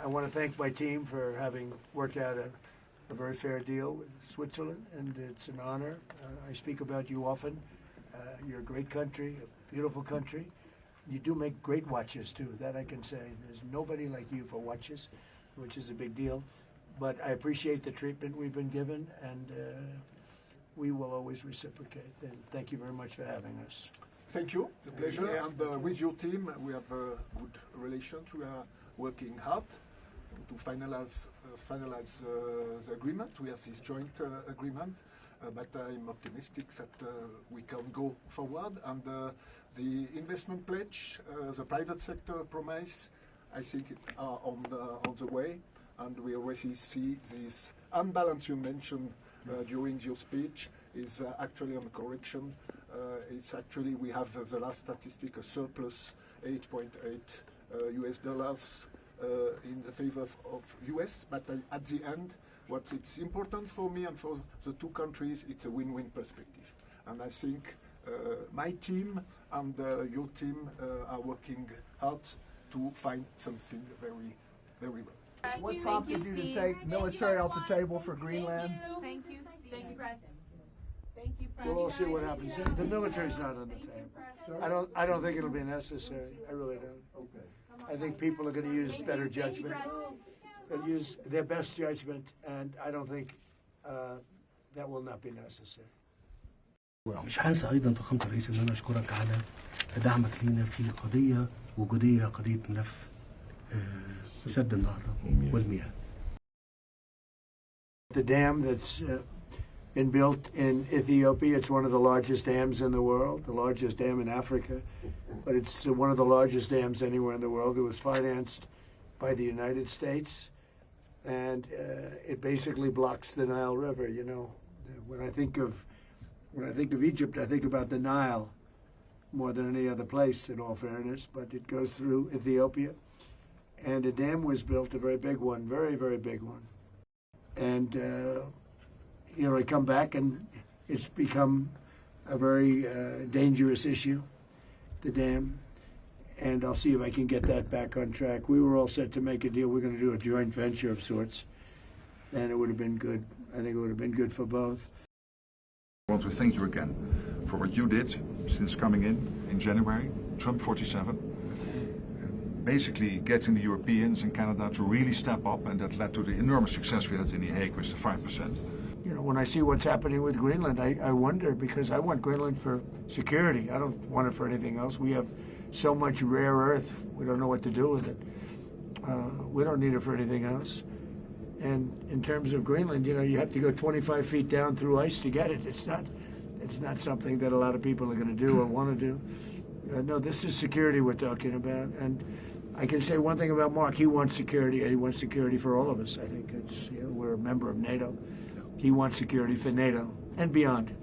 want to thank my team for having worked out a very fair deal with Switzerland, and it's an honor. I speak about you often. You're a great country, a beautiful country. You do make great watches, too. That I can say. There's nobody like you for watches, which is a big deal. But I appreciate the treatment we've been given, and we will always reciprocate. And thank you very much for having us. Thank you. It's a pleasure. And with your team, we have good relations. We are working hard to finalize the agreement. We have this joint agreement, but I'm optimistic that we can go forward. And the investment pledge, the private sector promise, I think it are on the way. And we already see this unbalance you mentioned during your speech is actually on correction. It's actually, we have the last statistic, a surplus $8.8 US in the favor of US. But at the end, what it's important for me and for the two countries, it's a win-win perspective. And I think my team and your team are working hard to find something very, very well. What prompted you to take military off the table for Greenland? Thank you, President. Thank you, President. We'll all see what happens. The military's not on the table. I don't think it'll be necessary. I really don't. Okay. I think people are going to use better judgment. They'll use their best judgment, and I don't think that will not be necessary. مش هنسى أيضا فخامة الرئيس إن أنا أشكرك على دعمك لينا في قضية وجودية، قضية ملف سد النهضة والمياه. The dam that's been built in Ethiopia, it's one of the largest dams in the world, the largest dam in Africa, but it's one of the largest dams anywhere in the world. It was financed by the United States, and it basically blocks the Nile River. You know, when I think of Egypt, I think about the Nile more than any other place, in all fairness, but it goes through Ethiopia. And a dam was built, a very big one, very, very big one. And here I come back, and it's become a very dangerous issue, the dam. And I'll see if I can get that back on track. We were all set to make a deal. We're going to do a joint venture of sorts, and it would have been good. I think it would have been good for both. I want to thank you again for what you did since coming in January, Trump 47. Basically getting the Europeans and Canada to really step up, and that led to the enormous success we had in The Hague with the 5%. You know, when I see what's happening with Greenland, I wonder, because I want Greenland for security. I don't want it for anything else. We have so much rare earth, we don't know what to do with it. We don't need it for anything else. And in terms of Greenland, you know, you have to go 25 feet down through ice to get it. It's not something that a lot of people are going to do or want to do. No, this is security we're talking about. And I can say one thing about Mark. He wants security, and he wants security for all of us. I think it's, you know, we're a member of NATO. He wants security for NATO and beyond.